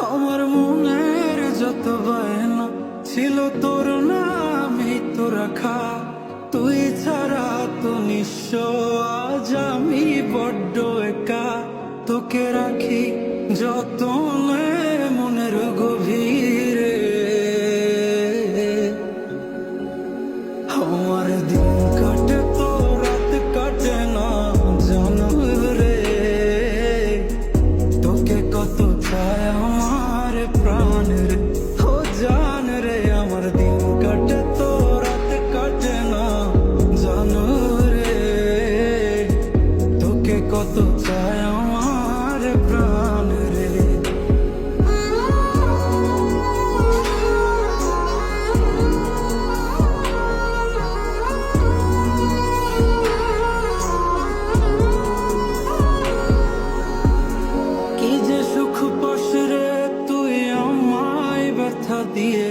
আমার মনের যত বায়না ছিল তোর নামই তো রাখা, তুই ছাড়া তো নিঃস্ব আজ আমি বড্ড একা। তোকে রাখি যতনে মনের গভীরে, আমার দিন কাটে তো রাত কাটে না জানো রে। তোকে কত চায় আমার প্রাণ রে, ও জান রে। আমার দিন কাটে তো রাত কাটে না জানো রে। তোকে কত চায় আমার প্রাণ রে। কি যে সুখ পাস রে তুই আমায় ব্যথা দিয়ে,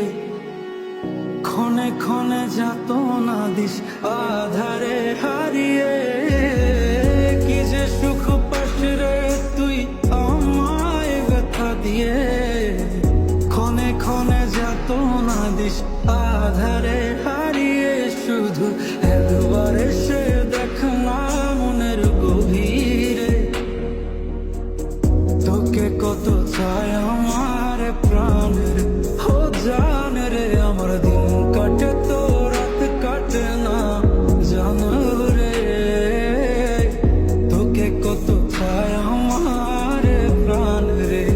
ক্ষণে ক্ষণে যাত না দিস আধারে হারিয়ে। কি যে সুখ পাস রে তুই আমায় ব্যথা দিয়ে, ক্ষণে ক্ষণে যাত না দিস আধারে হারিয়ে। শুধু একবার এসে দেখ না মনের গভীরে, তোকে কত চায় আমার প্রাণ রে, ও জান রে। আমার দিন কাটে তো রাত কাটে না জানো রে। তোকে কত চায় আমার প্রাণ রে।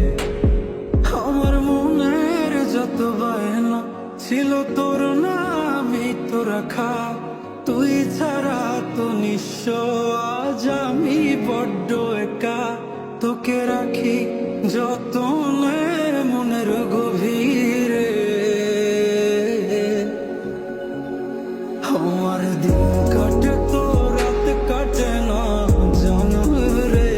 আমার মনের যত বায়না ছিল তোর নামই তো রাখা, তুই ছাড়া তো নিঃস্ব আজ আমি বড্ড একা। তোকে রাখি যতনে মনের গভীরে, আমার দিন কাটে তো রাত কাটে না জানো রে।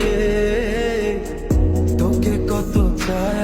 তোকে কত চায়